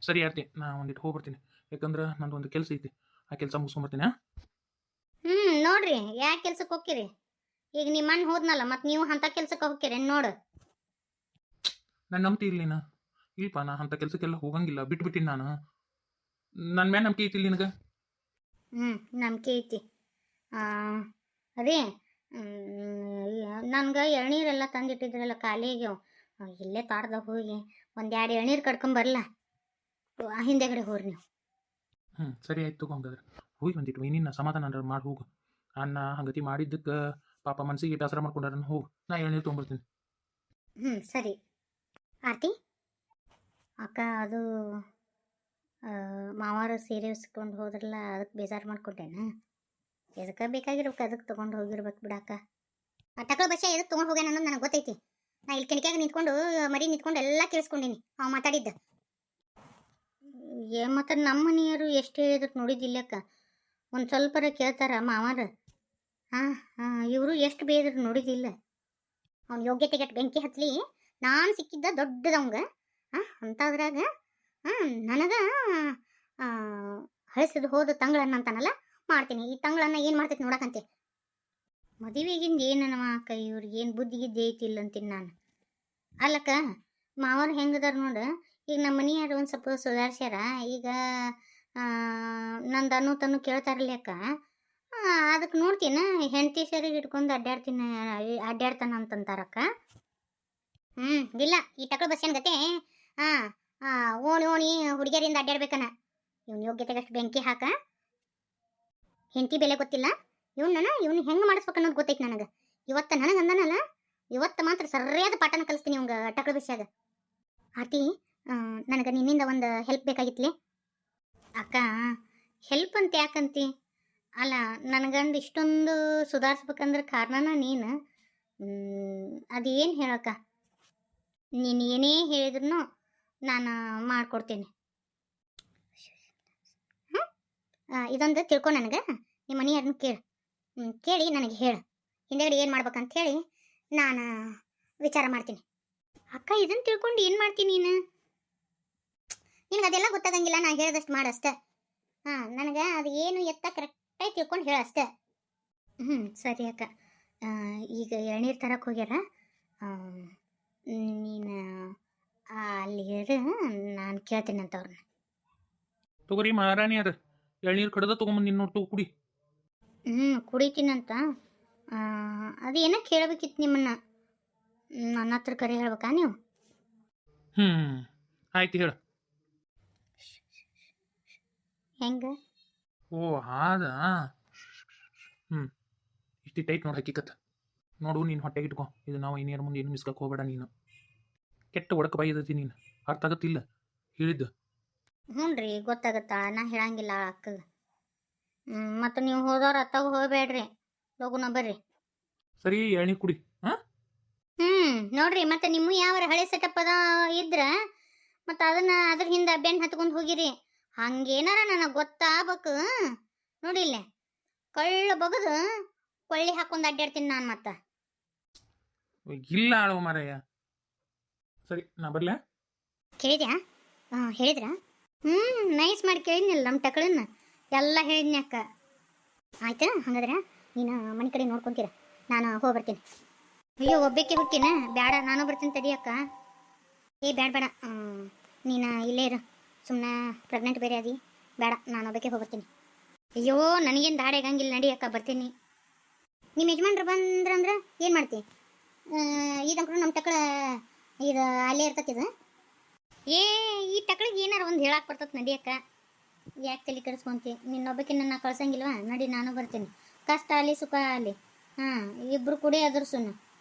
ಸರಿ ಆರ್ತಿ, ನಾ ಒಂದಿಟ್ಟು ಹೋಗ್ಬರ್ತೀನಿ. ಯಾಕಂದ್ರೆ ನಂದು ಒಂದು ಕೆಲಸ ಐತಿ, ಆ ಕೆಲಸ ಮುಗಿಸ್ಕೊಂಬರ್ತೀನಿ. ಹಾಂ, ನೋಡ್ರಿ ಯಾಕೆ ಕೆಲ್ಸಕ್ಕೆ ಹೋಗ್ತೀರಿ? ಈಗ ನಿಮ್ಮ ಅಣ್ಣ ಹೋದ್ನಲ್ಲ, ಮತ್ತೆ ನೀವು ಅಂತ ಕೆಲ್ಸಕ್ಕೆ ಹೋಗ್ತೀರಿ ನೋಡು. ನಾನು ನಂಬ್ತಿ ಇಲ್ಲ ನೀನು. ಇಲ್ಪ ನಾ ಅಂಥ ಕೆಲಸಕ್ಕೆಲ್ಲ ಹೋಗಂಗಿಲ್ಲ, ಬಿಟ್ಬಿಟ್ಟಿನಿ ನಾನು. ನನ್ನ ಮ್ಯಾಲ ನಂಬಿಕೆ ಐತಿಲ್ಲ ನಿನಗೆ? ನಂಬಿಕೆ ಐತಿ. ಅದೇ ನನ್ಗೆ ಎಳ್ನೀರೆಲ್ಲ ತಂದಿಟ್ಟಿದ್ರಲ್ಲ ಖಾಲಿ ಆಗ್ಯಾವ. ಇಲ್ಲೇ ತೋಟದಾಗ ಹೋಗಿ ಒಂದೆರಡು ಎಳ್ನೀರು ಕಡ್ಕೊಂಬರಲ್ಲ, ಹಿಂದೆಗಡೆ ಹೋರಿ ನೀವು. ಸರಿ ಆಯ್ತು ತಗೊಂಗಾದ್ರೆ ಹೋಗಿ ಬಂದಿಟ್ಟು ಇನ್ನಿನ್ನ ಸಮಾಧಾನ ಮಾಡಿ ಹೋಗು. ಅನ್ನ ಹಂಗತಿ ಮಾಡಿದ್ದಕ್ಕೆ ಪಾಪ ಮನಸ್ಸಿಗೆ ಬೇಸರ ಮಾಡ್ಕೊಂಡಾರ. ಹೋಗು, ನಾ ಎಳ್ನೀರು ತೊಗೊಂಬರ್ತೀನಿ. ಸರಿ. ಆರ್ತಿ ಅಕ್ಕ, ಅದು ಮಾವಾರ ಸೀರೆ ಉಸ್ಕೊಂಡು ಹೋದ್ರಲ್ಲ, ಅದಕ್ಕೆ ಬೇಜಾರು ಮಾಡ್ಕೊಂಡೇನ? ಎದಕ್ಕೆ ಬೇಕಾಗಿರ್ಬೇಕು, ಅದಕ್ಕೆ ತೊಗೊಂಡು ಹೋಗಿರ್ಬೇಕು ಬಿಡಕ್ಕ. ಆ ಟಕಳ ಬಸ್ಸ ಎದಕ್ಕೆ ತೊಗೊಂಡು ಹೋಗ್ಯಾನ ಅನ್ನೋದು ನನಗೆ ಗೊತ್ತೈತಿ. ನಾ ಇಲ್ಲಿ ಕಿಣಕ್ಯಾಗ ನಿಂತ್ಕೊಂಡು ಮರಿ ನಿಂತ್ಕೊಂಡು ಎಲ್ಲ ಕೇಳಿಸ್ಕೊಂಡೀನಿ ಅವ ಮಾತಾಡಿದ್ದ. ಮತ್ತು ನಮ್ಮ ಮನೆಯವರು ಎಷ್ಟು ಹೇಳಿದ್ರು ನೋಡಿದ್ದಿಲ್ಲಕ್ಕ, ಒಂದು ಸ್ವಲ್ಪರ ಕೇಳ್ತಾರ ಮಾವಾರ. ಇವರು ಎಷ್ಟು ಬೇದ್ರು ನೋಡಿದ್ದಿಲ್ಲ. ಅವ್ನ ಯೋಗ್ಯತೆಗೆ ಬೆಂಕಿ ಹಚ್ಚಲಿ ನಾನು ಸಿಕ್ಕಿದ್ದ ದೊಡ್ಡದವಂಗ. ಅಂಥದ್ರಾಗ ನನಗೆ ಹಳಸಿದು ಹೋದ ತಂಗಳನ್ನ ಅಂತಾನಲ್ಲ, ಮಾಡ್ತೀನಿ. ಈ ತಂಗಳನ್ನ ಏನು ಮಾಡ್ತೈತಿ ನೋಡಕಂತೆ. ಮದುವೆಗಿಂದ ಏನನವ ಅಕ್ಕ, ಇವ್ರಿಗೆ ಏನು ಬುದ್ಧಿಗಿದ್ದೆ ಐತಿಲ್ಲ ಅಂತೀನಿ ನಾನು. ಅಲ್ಲಕ್ಕ, ಮಾವರು ಹೆಂಗದಾರ ನೋಡು. ಈಗ ನಮ್ಮ ಮನೆಯಾರು ಒಂದು ಸ್ವಲ್ಪ ಸುಧಾರಿಸ್ಯಾರ. ಈಗ ನಂದು ಅನ್ನು ತನ್ನು ಕೇಳ್ತಾರಲ್ಲ ಅಕ್ಕ, ಅದಕ್ಕೆ ನೋಡ್ತೀನ ಹೆಂಡತಿ ಸರಿಗೆ ಇಟ್ಕೊಂಡು ಅಡ್ಡಾಡ್ತಾನ ಅಂತಂತಾರಕ್ಕ. ಇಲ್ಲ, ಈ ಟಕಳ ಬಸ್ಸೇನು ಗತೆ ಓಣಿ ಓಣಿ ಹುಡುಗಿಯರಿಂದ ಅಡ್ಡಾಡ್ಬೇಕನ. ಇವ್ನ ಯೋಗ್ಯತೆಗಷ್ಟು ಬೆಂಕಿ ಹಾಕ. ಹೆಂಡತಿ ಬೆಲೆ ಗೊತ್ತಿಲ್ಲ ಇವ್ನು ಹೆಂಗೆ ಮಾಡಿಸ್ಬೇಕು ಅನ್ನೋದು ಗೊತ್ತೈತಿ ನನಗೆ. ಇವತ್ತು ನನಗೆ ಅಂದನಲ್ಲ, ಇವತ್ತು ಮಾತ್ರ ಸರಿಯಾದ ಪಾಠನ ಕಲಿಸ್ತೀನಿ ಇವಂಗ ಟಕಳ ಬಸ್ಸಾಗ. ಆರ್ತಿ, ನನಗೆ ನಿನ್ನಿಂದ ಒಂದು ಹೆಲ್ಪ್ ಬೇಕಾಗಿತ್ಲಿ ಅಕ್ಕ. ಹೆಲ್ಪ್ ಅಂತ ಯಾಕಂತಿ? ಅಲ್ಲ, ನನಗಂದು ಇಷ್ಟೊಂದು ಸುಧಾರಿಸ್ಬೇಕಂದ್ರೆ ಕಾರಣನ ನೀನು. ಅದೇನು ಹೇಳಕ್ಕ, ನೀನು ಏನೇ ಹೇಳಿದ್ರು ನಾನು ಮಾಡಿಕೊಡ್ತೀನಿ. ಇದೊಂದು ತಿಳ್ಕೊ. ನನಗೆ ನಿಮ್ಮ ಮನೆಯವ್ರನ್ನ ಕೇಳಿ ನನಗೆ ಹೇಳು. ಹಿಂದೆಗಡೆ ಏನು ಮಾಡ್ಬೇಕಂತ ಹೇಳಿ ನಾನು ವಿಚಾರ ಮಾಡ್ತೀನಿ. ಅಕ್ಕ, ಇದನ್ನು ತಿಳ್ಕೊಂಡು ಏನು ಮಾಡ್ತೀನಿ ನೀನು? ನಿನಗೆ ಅದೆಲ್ಲ ಗೊತ್ತಾಗಂಗಿಲ್ಲ, ನಾನು ಹೇಳ್ದಷ್ಟು ಮಾಡಷ್ಟೆ. ನನಗೆ ಅದು ಏನು ಎತ್ತ ಕರೆಕ್ಟಾಗಿ ತಿಳ್ಕೊಂಡು ಹೇಳಷ್ಟೆ. ಸರಿ ಅಕ್ಕ. ಈಗ ಎಳ್ನೀರು ತರಕ್ಕೆ ಹೋಗ್ಯಾರ, ನೀನು ಅಲ್ಲಿ ನಾನು ಕೇಳ್ತೀನಿ ಅಂತ ಅವ್ರನ್ನ. ತಗೋರಿ ಮಹಾರಾಣಿ ಅದ ಎಳ್ನೀರು ಕಡ್ದ ತೊಗೊಂಬಂದು ನಿನ್ನ ನೋಡ್ತು ಕುಡಿ. ಕುಡಿತೀನಂತ. ಅದು ಏನೋ ಕೇಳಬೇಕಿತ್ತು ನಿಮ್ಮನ್ನ. ನನ್ನ ಹತ್ರ ಕರೆ ಹೇಳ್ಬೇಕಾ ನೀವು? ಆಯ್ತು ಹೇಳು. ಹೆಂಗೆ? ಓ ಹಾದ. ಇಷ್ಟಿಟ್ಟೈತೆ ನೋಡಿ ಹಕ್ಕಿಕತ್. ನೋಡು, ನೀನು ಹೊಟ್ಟೆಗೆ ಇಟ್ಕೊ. ಇದು ನಾವು ಇನ್ನೇರ ಮುಂದೆ ಏನು ಮಿಸ್ಕಕ್ಕೆ ಹೋಗಬೇಡ. ನೀನು ಕೆಟ್ಟ ಒಡಕ ಬಾಯಿದತಿ, ನೀನು ಅರ್ಥ ಆಗತ್ತಿಲ್ಲ ಹೇಳಿದ್ದು. ರೀ, ಗೊತ್ತಾಗತ್ತಾ? ನಾ ಹೇಳಂಗಿಲ್ಲ ಅಕ್ಕ. ಮತ್ತು ನೀವು ಹೋದವ್ರು ಅತ್ತಾಗ ಹೋಗಬೇಡ್ರಿ, ಲಗುನ ಬರ್ರಿ. ಸರಿ, ಎಳ್ನೀರು ಕುಡಿ. ನೋಡ್ರಿ, ಮತ್ತೆ ನಿಮ್ಮ ಯಾವ ಹಳೆ ಸೆಟಪ್ ಅದ ಇದ್ರ ಮತ್ತು ಅದ್ರ ಹಿಂದೆ ಬೆನ್ನು ಹತ್ಕೊಂಡು ಹೋಗಿರಿ. ಹಂಗೇನಾರ ನನಗೆ ಗೊತ್ತಾಗಬೇಕು. ನೋಡಿಲ್ಲ, ಕಳ್ಳ ಬಗದು ಕೊಳ್ಳಿ ಹಾಕೊಂಡು ಅಡ್ಡಾಡ್ತೀನಿ ನಾನು. ಮತ್ತೆ ಇಲ್ಲ ಆಳೋ ಮಾರಯ್ಯ. ಸರಿ, ನಾ ಬರ್ಲ? ಕೇಳಿದ್ಯಾ? ಹೇಳಿದ್ರ? ನೈಸ್ ಮಾಡಿ ಕೇಳಿದ್ನಿಲ್ಲ ನಮ್ಮ ಟಕಳನ್ನ ಎಲ್ಲ ಹೇಳಿದ್ನಿ ಅಕ್ಕ. ಆಯ್ತು, ಹಂಗಾದ್ರೆ ನೀನು ಮನೆ ಕಡೆ ನೋಡ್ಕೊಂತೀರ, ನಾನು ಹೋಗ್ಬರ್ತೀನಿ. ಅಯ್ಯೋ, ಒಬ್ಬಕ್ಕೆ ಹುಟ್ಟಿನ ಬೇಡ, ನಾನು ಬರ್ತೀನಿ ತಡಿ ಅಕ್ಕ. ಬೇಡ ಬೇಡ, ನೀನು ಇಲ್ಲೇ ಇರು. ಸುಮ್ಮನೆ ಪ್ರೆಗ್ನೆಂಟ್ ಬೇರೆ ಅದಿ, ಬೇಡ, ನಾನು ಒಬ್ಬಕ್ಕೆ ಹೋಗ್ಬರ್ತೀನಿ. ಅಯ್ಯೋ, ನನಗೇನು ದಾಡಿ ಆಗಂಗಿಲ್ಲ, ನಡಿ ಅಕ್ಕ, ಬರ್ತೀನಿ. ನಿಮ್ಮ ಯಜಮಾನ್ರು ಬಂದ್ರಂದ್ರೆ ಏನು ಮಾಡ್ತಿ? ಇದಂಕರು ನಮ್ಮ ಟಕಳ ಇದು ಅಲ್ಲೇ ಇರ್ತತಿದು. ಈ ಟಕಳಿಗೆ ಏನಾರು ಒಂದು ಹೇಳಕ್ಕೆ ಬರ್ತದೆ, ನಡಿ ಅಕ್ಕ. ಯಾಕೆ ತಲೆ ಕೆಡಿಸ್ಕೊಂತಿ? ನಿನ್ನೊಬ್ಬಕ್ಕೆ ನನ್ನ ಕಳ್ಸಂಗಿಲ್ವಾ? ನಡಿ, ನಾನು ಬರ್ತೀನಿ. ಕಷ್ಟ ಆಗಲಿ ಸುಖ ಆಗಲಿ, ಇಬ್ಬರು ಕೂಡಿ ಅದ್ರಸುನು.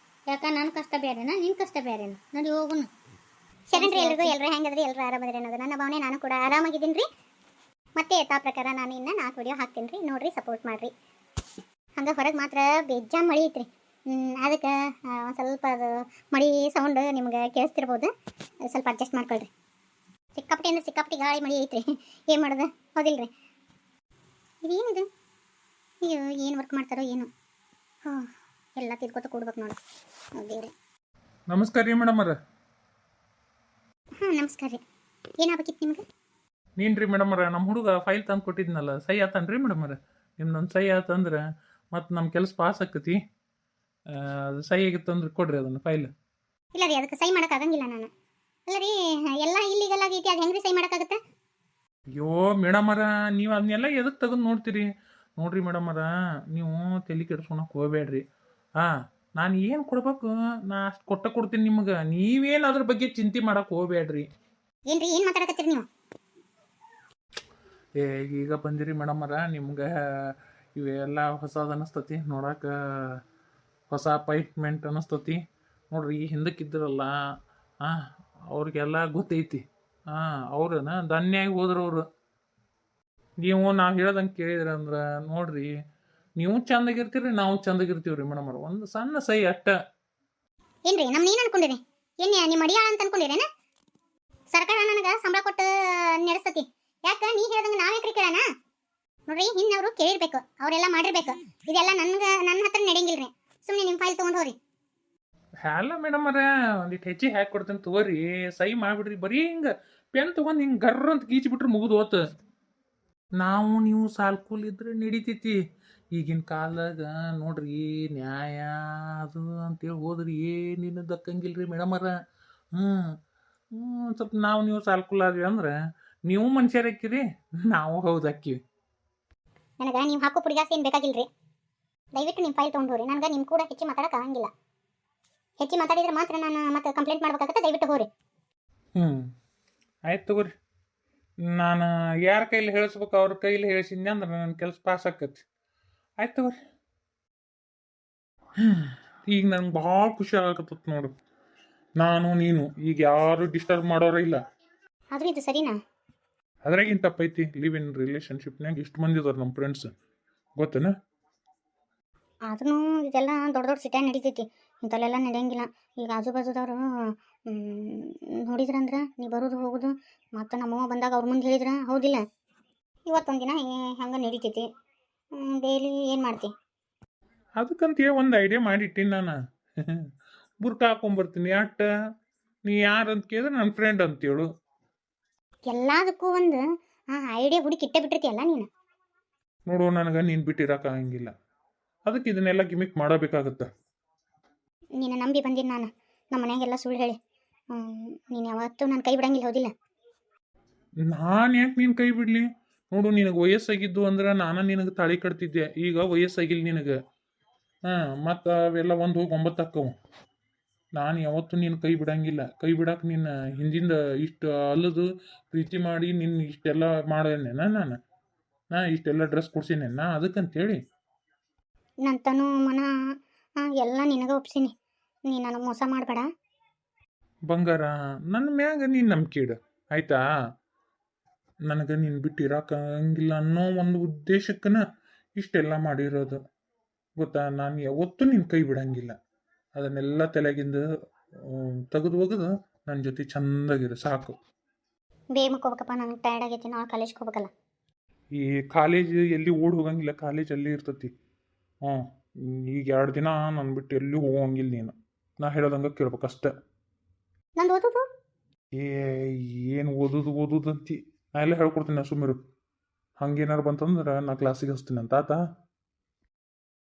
ಯಾಕ ನನ್ನ ಕಷ್ಟ ಬೇರೆನಾ, ನಿನ್ನ ಕಷ್ಟ ಬೇರೆನಾ? ನೋಡಿ ಹೋಗುನು. ಶರಣ್ರಿ, ಎಲ್ರಿಗೂ ಎಲ್ಲರೂ ಹೆಂಗದ್ರಿ? ಎಲ್ಲರೂ ಆರಾಮದ್ರಿ ಅನ್ನೋದು ನನ್ನ ಭಾವನೆ. ನಾನು ಕೂಡ ಆರಾಮಾಗಿದ್ದೀನಿ ರೀ. ಮತ್ತೆ ಯಥಾ ಪ್ರಕಾರ ನಾನು ಇನ್ನು 4 ವಿಡಿಯೋ ಹಾಕ್ತೀನಿ ರೀ, ನೋಡಿರಿ, ಸಪೋರ್ಟ್ ಮಾಡಿರಿ. ಹಂಗೆ ಹೊರಗೆ ಮಾತ್ರ ಬೇಜಾನ್ ಮಳೆ ಐತ್ರಿ. ಅದಕ್ಕೆ ಒಂದು ಸ್ವಲ್ಪ ಅದು ಮಳೆ ಸೌಂಡ್ ನಿಮ್ಗೆ ಕೇಳಿಸ್ತಿರ್ಬೋದು, ಸ್ವಲ್ಪ ಅಡ್ಜಸ್ಟ್ ಮಾಡ್ಕೊಳ್ರಿ. ಸಿಕ್ಕಾಪಟ್ಟೆ ಅಂದ್ರೆ ಸಿಕ್ಕಾಪಟ್ಟೆ ಗಾಳಿ ಮಳೆ ಐತ್ರಿ, ಏನು ಮಾಡೋದು, ಹೌದಿಲ್ರಿ? ಇದೇನಿದು? ಅಯ್ಯೋ, ಏನು ವರ್ಕ್ ಮಾಡ್ತಾರೋ ಏನು. ಎಲ್ಲ ತಿರ್ಕೋತ ಕೊಡ್ಬೇಕು ನೋಡಿ. ದೇವ್ರೆ, ನಮಸ್ಕಾರ ರೀ ಮೇಡಮ್ ಅವ್ರ. ನಮಸ್ಕಾರ ರೀ. ಏನಾಗಬೇಕಿತ್ತು ನಿಮ್ಗೆ? ನೀನು ರೀ ಮೇಡಮರ ನಮ್ಮ ಹುಡುಗ ಫೈಲ್ ತಂದು ಕೊಟ್ಟಿದ್ನಲ್ಲ ಸಹಿ ಆತನ್ರಿ ಮೇಡಮರ ನಿಮ್ದೊಂದು ಸಹಿ ಆತಂದ್ರೆ ಮತ್ತು ನಮ್ಮ ಕೆಲಸ ಪಾಸ್ ಆಕತಿ ಅದು ಸಹಿ ಆಗಿತ್ತು ಅಂದ್ರೆ ಕೊಡ್ರಿ ಅದನ್ನು ಫೈಲ್. ಇಲ್ಲ ರೀ ಅದಕ್ಕೆ ಸೈ ಮಾಡಕ್ ಆಗಂಗಿಲ್ಲ ನಾನು. ಅಲ್ಲ ರೀ ಎಲ್ಲ ಇಲ್ಲಿಗಲ್ ಆಗೈತಿ, ಅದು ಹೆಂಗ್ರಿ ಸೈ ಮಾಡಕ್ಕಾಗತ್ತೆ? ಅಯ್ಯೋ ಮೇಡಮರ ನೀವು ಅದನ್ನೆಲ್ಲ ಎದಕ್ಕೆ ತೆಗೆದು ನೋಡ್ತೀರಿ? ನೋಡ್ರಿ ಮೇಡಮರ ನೀವು ತಲೆ ಕೆಡ್ಸ್ಕೊಳಕ್ಕೆ ಹೋಗ್ಬೇಡ್ರಿ. ಹಾಂ ನಾನು ಏನು ಕೊಡ್ಬೇಕು ನಾ ಅಷ್ಟು ಕೊಡ್ತೀನಿ ನಿಮ್ಗೆ, ನೀವೇನು ಅದ್ರ ಬಗ್ಗೆ ಚಿಂತೆ ಮಾಡಕ್ಕೆ ಹೋಗ್ಬೇಡ್ರಿ. ಏನ್ರಿ ಏನು ಮಾತಾಡಕತ್ತೀರಿ ನೀವು? ಏ ಈಗ ಬಂದಿರಿ ಮೇಡಮರ ನಿಮ್ಗೆ ಇವೆಲ್ಲ ಹೊಸದು ಅನ್ನಿಸ್ತತಿ ನೋಡಕ್ಕೆ, ಹೊಸ ಅಪಾಯಿಂಟ್ಮೆಂಟ್ ಅನ್ನಿಸ್ತತಿ ನೋಡ್ರಿ. ಹಿಂದಕ್ಕಿದ್ರಲ್ಲ ಹಾಂ ಅವ್ರಿಗೆಲ್ಲ ಗೊತ್ತೈತಿ. ಹಾಂ ಅವ್ರನ್ನ ಧನ್ಯಾಗಿ ಹೋದ್ರು ಅವರು. ನೀವು ನಾವು ಹೇಳ್ದಂಗೆ ಕೇಳಿದ್ರಿ ಅಂದ್ರೆ ನೋಡ್ರಿ ನೀವು ಚಂದಾಗಿರ್ತೀರಿ ನಾವು ಚಂದಾಗಿರ್ತೀವಿ ರೀ ಮೇಡಮರ. ಒಂದು ಸಣ್ಣ ಸೈ ಅಟ್ಟ. ಏನ್ರಿ ನಮ್ನ ಏನು ಅನ್ಕೊಂಡಿರಿ? ಏನೇ ನಿಮ್ಮ ಅಡಿಯಾಳ ಅಂತ ಅನ್ಕೊಂಡಿರೇನ? ಸರ್ಕಾರ ನನಗೆ ಸಂಬಳ ಕೊಟ್ಟು ನಡೆಸ್ತತಿ. ಯಾಕೆ ನೀ ಹೇಳ್ದಂಗೆ ನಾವೇ ಕೇಳೋಣ? ನೋಡ್ರಿ ಹಿಂದವರು ಕೇಳಿರ್ಬೇಕು, ಅವರೆಲ್ಲ ಮಾಡಿರ್ಬೇಕು. ಇದೆಲ್ಲ ನನ್ನ ಹತ್ರ ನಡೆಯಂಗಿಲ್ರಿ. ಸುಮ್ಮನೆ ನಿಮ್ಮ ಫೈಲ್ ತೊಗೊಂಡು ಹೋಗ್ರಿ. ಹ್ಯಾಲ ಮೇಡಮರ ಒಂದಿಟ್ಟು ಹೆಚ್ಚಿಗೆ ಹಾಕಿ ಕೊಡ್ತೇನೆ ತಗೋರಿ, ಸೈ ಮಾಡಿಬಿಡ್ರಿ. ಬರೀ ಹಿಂಗೆ ಪೆನ್ ತೊಗೊಂಡು ಹಿಂಗೆ ಗರ್ರ ಅಂತ ಗೀಚಿಬಿಟ್ರೆ ಮುಗಿದು ಹೋತು. ನಾವು ನೀವು ಸಾಲ್ಕೂಲ್ ಇದ್ರೆ ನಡೀತೈತಿ. ಈಗಿನ ಕಾಲದಾಗ ನೋಡ್ರಿ ನ್ಯಾಯ ಅದು ಅಂತೇಳಿ ಹೋದ್ರಿ ಏನೇನು ದಕ್ಕಂಗಿಲ್ರಿ ಮೇಡಮರ. ಹ್ಞೂ ಸ್ವಲ್ಪ ನಾವು ನೀವು ಸಾಲ್ಕೂಲ್ ಆದ್ವಿ ಅಂದ್ರೆ ನೀವು ಮನುಷ್ಯರು ಹಾಕಿರಿ, ನಾವು ಹೌದು ಹಾಕಿವಿ. ನನಗೆ ನೀವು ಹಾಕೋ ಪುಡಿಗಾಸಿ ಏನು ಬೇಕಾಗಿಲ್ರಿ. ದಯವಿಟ್ಟು ನಿಮ್ಮ ಫೈಲ್ ತೊಗೊಂಡು ಹೋಗ್ರಿ. ನನಗೆ ನಿಮ್ಮ ಕೂಡ ಹೆಚ್ಚು ಮಾತಾಡೋಕೆ ಆಗಂಗಿಲ್ಲ. ಹೆಚ್ಚು ಮಾತಾಡಿದ್ರೆ ಮಾತ್ರ ನಾನು ಮತ್ತೆ ಕಂಪ್ಲೇಂಟ್ ಮಾಡ್ಬೇಕಾಗತ್ತೆ. ದಯವಿಟ್ಟು ಹೋಗ್ರಿ. ಆಯ್ತು ತಗೋರಿ. ನಾನು ಯಾರ ಕೈಲಿ ಹೇಳಿಸ್ಬೇಕು ಅವ್ರ ಕೈಲಿ ಹೇಳಿಸಿದ್ನಿ ಅಂದ್ರೆ ನನ್ನ ಕೆಲಸ ಪಾಸ್ ಆಕತಿ. ಆಯ್ತು ತಗೋರಿ. ಈಗ ನಂಗೆ ಭಾಳ ಖುಷಿ ಆಗಕತ್ತ ನೋಡು. ನಾನು ನೀನು ಈಗ ಯಾರು ಡಿಸ್ಟರ್ಬ್ ಮಾಡೋರ ಇಲ್ಲ. ಆದರೂ ಇದು ಸರಿನಾ? ಅದ್ರಾಗಿಂತ ತಪ್ಪೈತಿ. ಲಿವ್ ಇನ್ ರಿಲೇಷನ್ಶಿಪ್ನಾಗ ಇಷ್ಟು ಮಂದಿ ಇದಾರೆ ನಮ್ಮ ಫ್ರೆಂಡ್ಸ್, ಗೊತ್ತೇನ? ಆದ್ರೂ ಇದೆಲ್ಲ ದೊಡ್ಡ ದೊಡ್ಡ ಸಿಟ್ಯಾಗ ನಡೀತೈತಿ. ಇಂಥಲ್ಲೆಲ್ಲ ನಡೆಯಂಗಿಲ್ಲ. ಈಗ ಆಜು ಬಾಜುದವರು ನೋಡಿದ್ರಂದ್ರೆ ನೀ ಬರೋದು ಹೋಗೋದು ಮತ್ತು ನಮ್ಮವ್ವ ಬಂದಾಗ ಅವ್ರ ಮುಂದೆ ಹೇಳಿದ್ರ ಹೌದಿಲ್ಲ? ಇವತ್ತೊಂದು ದಿನ ಹಂಗೆ ನಡೀತೈತಿ. ಡೈಲಿ ಏನು ಮಾಡ್ತಿ? ಅದಕ್ಕಂತ ಒಂದು ಐಡಿಯಾ ಮಾಡಿಟ್ಟಿನಿ ನಾನು. ಬುರ್ಕ ಹಾಕೊಂಬರ್ತೀನಿ. ಅಟ್ಟ ನೀ ಯಾರು ಅಂತ ಕೇಳಿದ್ರೆ ನನ್ನ ಫ್ರೆಂಡ್ ಅಂತೇಳು. ಎಲ್ಲದಕ್ಕೂ ಒಂದು ಐಡಿಯಾ ಹುಡುಕಿ ಇಟ್ಟೆ ಬಿಟ್ಟಿರ್ತೀಯಲ್ಲ ನೀನು. ನೋಡು ನನಗೆ ನೀನು ಬಿಟ್ಟಿರೋಕ್ಕಾಗಂಗಿಲ್ಲ, ಅದಕ್ಕೆ ಇದನ್ನೆಲ್ಲ ಗಿಮಿಕ್ ಮಾಡಬೇಕಾಗತ್ತೆ. ನೀನು ನಂಬಿ ಬಂದಿನಿ ನಾನು. ನಮ್ಮ ಮನೆಯಾಗೆಲ್ಲ ಸುಳ್ಳು ಹೇಳಿ ನೀನು ಯಾವತ್ತೂ ನಾನು ಕೈ ಬಿಡಂಗಿಲ್ಲ, ಹೌದಿಲ್ಲ? ನಾನು ಯಾಕೆ ನೀನು ಕೈ ಬಿಡಲಿ? ನೋಡು ನಿನಗೆ ವಯಸ್ಸಾಗಿದ್ದು ಅಂದ್ರೆ ನಾನು ನಿನಗೆ ತಾಳಿ ಕಟ್ತಿದ್ದೆ. ಈಗ ವಯಸ್ಸಾಗಿಲ್ಲ ನಿನಗೆ. ಮತ್ತು ಅವೆಲ್ಲ ಒಂದು ಹೋಗಿ 9 ಅಕ್ಕವು. ನಾನು ಯಾವತ್ತೂ ನೀನು ಕೈ ಬಿಡಂಗಿಲ್ಲ. ಕೈ ಬಿಡಕ್ಕೆ ನಿನ್ನ ಹಿಂದಿಂದ ಇಷ್ಟು ಅಲ್ಲದು ಪ್ರೀತಿ ಮಾಡಿ ನಿನ್ನ ಇಷ್ಟೆಲ್ಲ ಮಾಡೋನೇನ ನಾ ಇಷ್ಟೆಲ್ಲ ಡ್ರೆಸ್ ಕೊಡ್ಸೀನೇನ ಅದಕ್ಕಂತೇಳಿ ನನ್ನ ತನು ಮನ ಎಲ್ಲ ನಿನಗೆ ಒಪ್ಸೀನಿ. ನೀ ನನಗೆ ಮೋಸ ಮಾಡಬೇಡ ಬಂಗಾರ. ನನ್ನ ಮ್ಯಾಗ ನೀನು ನಂಬಿಕೆ ಇಡು ಆಯ್ತಾ? ನನಗೆ ನೀನು ಬಿಟ್ಟಿರೋಕ್ಕಾಗಂಗಿಲ್ಲ ಅನ್ನೋ ಒಂದು ಉದ್ದೇಶಕ್ಕನ ಇಷ್ಟೆಲ್ಲ ಮಾಡಿರೋದು, ಗೊತ್ತಾ? ನಾನು ಯಾವತ್ತೂ ನಿನ್ನ ಕೈ ಬಿಡಂಗಿಲ್ಲ. ಅದನ್ನೆಲ್ಲ ತಲೆಗಿಂದ ತೆಗೆದು ಒಗೆದು ನನ್ನ ಜೊತೆ ಚಂದಾಗಿರು ಸಾಕು. ಬೇಮಕ್ಕೆ ಹೋಗ್ಬೇಕಪ್ಪ, ನನಗೆ ಟಯರ್ಡ್ ಆಗೈತಿ. ನಾವು ಕಾಲೇಜ್ಗೆ ಹೋಗ್ಬೇಕಲ್ಲ. ಈ ಕಾಲೇಜ್ ಎಲ್ಲಿ ಓಡಿ ಹೋಗಂಗಿಲ್ಲ, ಕಾಲೇಜ್ ಅಲ್ಲಿ ಇರ್ತತಿ. ಈಗ 2 ದಿನ ನಾನು ಬಿಟ್ಟು ಎಲ್ಲಿ ಹೋಗಂಗಿಲ್ಲ ನೀನು. ನಾ ಹೇಳೋದಂಗೆ ಕೇಳ್ಬೇಕಷ್ಟೆ. ನಂದು ಓದೋದು ಏನು ಓದೋದು ಅಂತಿ? ನಾ ಎಲ್ಲ ಹೇಳ್ಕೊಡ್ತೀನಿ, ನಾ ಸುಮ್ಮಿರು. ಹಂಗೇನಾರು ಬಂತಂದ್ರೆ ನಾ ಕ್ಲಾಸಿಗೆ ಹಚ್ತೀನಿ ಅಂತ ಆತಾ?